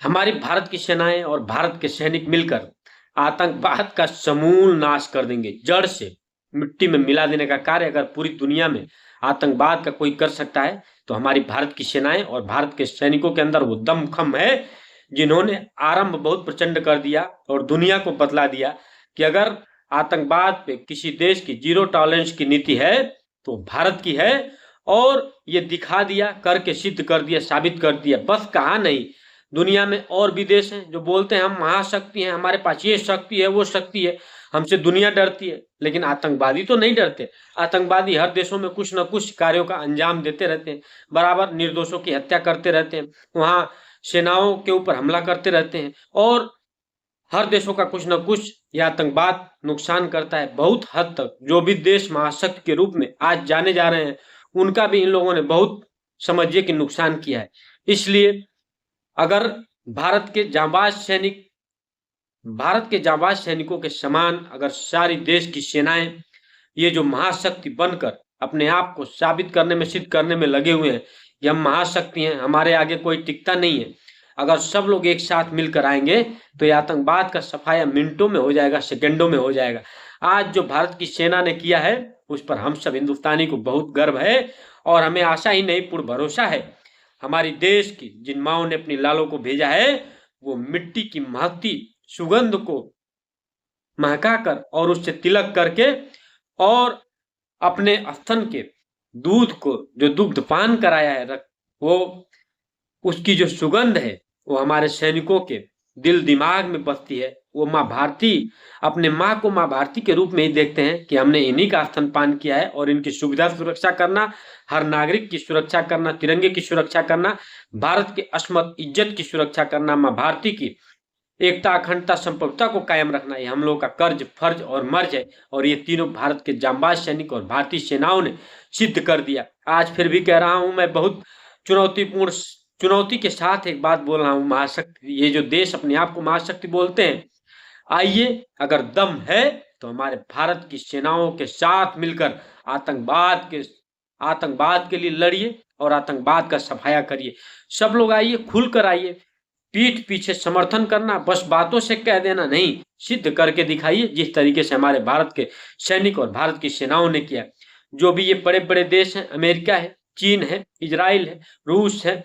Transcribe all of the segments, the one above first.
हमारी भारत की सेनाएं और भारत के सैनिक मिलकर आतंकवाद का समूल नाश कर देंगे, जड़ से मिट्टी में मिला देने का कार्य अगर पूरी दुनिया में आतंकवाद का कोई कर सकता है तो हमारी भारत की सेनाएं और भारत के सैनिकों के अंदर वो दमखम है जिन्होंने आरंभ बहुत प्रचंड कर दिया और दुनिया को बतला दिया कि अगर आतंकवाद पे किसी देश की जीरो टॉलरेंस की नीति है तो भारत की है। और ये दिखा दिया, करके सिद्ध कर दिया, साबित कर दिया। बस कहा नहीं, दुनिया में और भी देश हैं जो बोलते हैं हम महाशक्ति हैं, हमारे पास ये शक्ति है वो शक्ति है, हमसे दुनिया डरती है, लेकिन आतंकवादी तो नहीं डरते। आतंकवादी हर देशों में कुछ न कुछ कार्यों का अंजाम देते रहते हैं, बराबर निर्दोषों की हत्या करते रहते हैं, वहां सेनाओं के ऊपर हमला करते रहते हैं और हर देशों का कुछ न कुछ यह आतंकवाद नुकसान करता है। बहुत हद तक जो भी देश महाशक्ति के रूप में आज जाने जा रहे हैं उनका भी इन लोगों ने बहुत समझिए कि नुकसान किया है। इसलिए अगर भारत के जांबाज सैनिकों के समान अगर सारी देश की सेनाएं ये जो महाशक्ति बनकर अपने आप को साबित करने में, सिद्ध करने में लगे हुए हैं कि हम महाशक्ति हैं, हमारे आगे कोई टिकता नहीं है, अगर सब लोग एक साथ मिलकर आएंगे तो ये आतंकवाद का सफाया मिनटों में हो जाएगा, सेकंडों में हो जाएगा। आज जो भारत की सेना ने किया है उस पर हम सब हिंदुस्तानी को बहुत गर्व है और हमें आशा ही नहीं पूर्ण भरोसा है। हमारी देश की जिन माओं ने अपनी लालों को भेजा है वो मिट्टी की महकती सुगंध को महकाकर और उससे तिलक करके और अपने स्तन के दूध को जो दुग्ध पान कराया है वो उसकी जो सुगंध है वो हमारे सैनिकों के दिल दिमाग में बसती है। वो माँ भारती, अपने माँ को माँ भारती के रूप में ही देखते हैं कि हमने इन्हीं का स्तनपान किया है और इनकी सुविधा सुरक्षा करना, हर नागरिक की सुरक्षा करना, तिरंगे की सुरक्षा करना, भारत की अस्मत इज्जत की सुरक्षा करना, माँ भारती की एकता, अखंडता, संप्रभुता को कायम रखना ये हम लोगों का कर्ज, फर्ज और मर्ज है। और ये तीनों भारत के जांबाज सैनिक और भारतीय सेनाओं ने सिद्ध कर दिया। आज फिर भी कह रहा हूं, मैं बहुत चुनौती के साथ एक बात बोल रहा हूं, महाशक्ति, ये जो देश अपने आप को महाशक्ति बोलते हैं, आइए अगर दम है तो हमारे भारत की सेनाओं के साथ मिलकर आतंकवाद के लिए लड़िए और आतंकवाद का सफाया करिए। सब लोग आइए, खुलकर आइए, पीठ पीछे समर्थन करना बस बातों से कह देना नहीं, सिद्ध करके दिखाइए जिस तरीके से हमारे भारत के सैनिक और भारत की सेनाओं ने किया। जो भी ये बड़े बड़े देश हैं, अमेरिका है, चीन है, इजराइल है, रूस है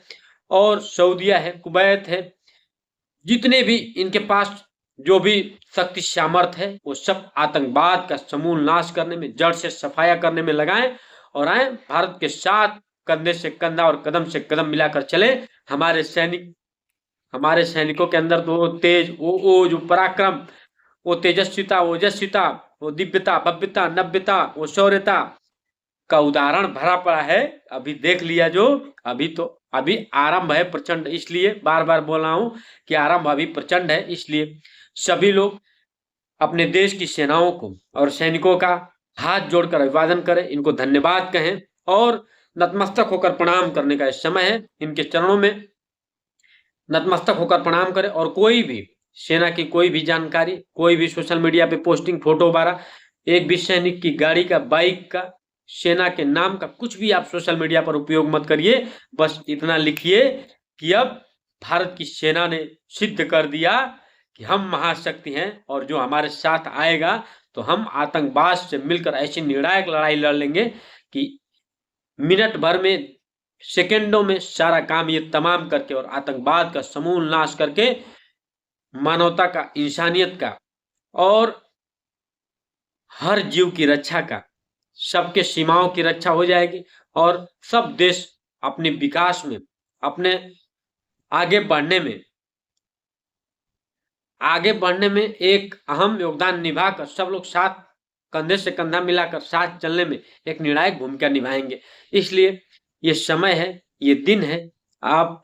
और सऊदिया है, कुवैत है, जितने भी इनके पास जो भी शक्ति सामर्थ्य है वो सब आतंकवाद का समूल नाश करने में, जड़ से सफाया करने में लगाएं और आए भारत के साथ कंधे से कंधा और कदम से कदम मिलाकर चले। हमारे सैनिकों के अंदर तो वो तेज, वो जो पराक्रम, वो तेजस्विता, ओजस्विता, वो दिव्यता, भव्यता, नव्यता, वो शौर्यता का उदाहरण भरा पड़ा है। अभी देख लिया जो, अभी आरंभ है प्रचंड, इसलिए बार बार बोल रहा हूं कि आरंभ अभी प्रचंड है। इसलिए सभी लोग अपने देश की सेनाओं को और सैनिकों का हाथ जोड़कर अभिवादन करें, इनको धन्यवाद कहें और नतमस्तक होकर प्रणाम करने का समय है। इनके चरणों में नतमस्तक होकर प्रणाम करें और कोई भी सेना की कोई भी जानकारी, कोई भी सोशल मीडिया पे पोस्टिंग, फोटो वगैरह, एक भी सैनिक की गाड़ी का, बाइक का, सेना के नाम का कुछ भी आप सोशल मीडिया पर उपयोग मत करिए। बस इतना लिखिए कि अब भारत की सेना ने सिद्ध कर दिया कि हम महाशक्ति हैं और जो हमारे साथ आएगा तो हम आतंकवाद से मिलकर ऐसी निर्णायक लड़ाई लड़ लेंगे कि मिनट भर में, सेकेंडों में सारा काम ये तमाम करके और आतंकवाद का समूल नाश करके मानवता का, इंसानियत का और हर जीव की रक्षा का, सबके सीमाओं की रक्षा हो जाएगी और सब देश अपने विकास में, अपने आगे बढ़ने में एक अहम योगदान निभाकर सब लोग साथ कंधे से कंधा मिलाकर साथ चलने में एक निर्णायक भूमिका निभाएंगे। इसलिए ये समय है, ये दिन है, आप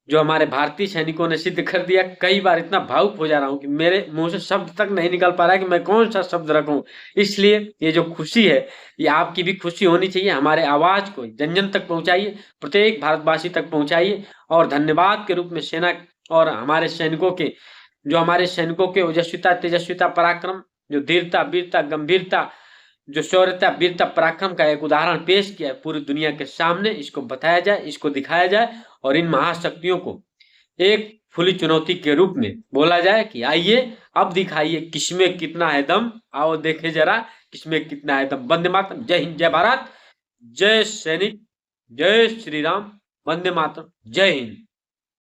जो हमारे भारतीय सैनिकों ने सिद्ध कर दिया। कई बार इतना भावुक हो जा रहा हूं कि मेरे मुंह से शब्द तक नहीं निकल पा रहा है कि मैं कौन सा शब्द रखूं। इसलिए ये जो खुशी है, ये आपकी भी खुशी होनी चाहिए। हमारे आवाज को जन जन तक पहुंचाइए, प्रत्येक भारतवासी तक पहुंचाइए और धन्यवाद के रूप में सेना और हमारे सैनिकों के ओजस्विता, तेजस्विता, पराक्रम, जो धीरता, वीरता, गंभीरता, जो शौर्यता, वीरता, पराक्रम का एक उदाहरण पेश किया है पूरी दुनिया के सामने, इसको बताया जाए, इसको दिखाया जाए और इन महाशक्तियों को एक खुली चुनौती के रूप में बोला जाए कि आइए अब दिखाइए किसमें कितना है दम, आओ देखे जरा किसमें कितना है दम। वंदे मातरम। जय हिंद, जय भारत, जय सैनिक, जय श्री राम, वंदे मातरम, जय हिंद।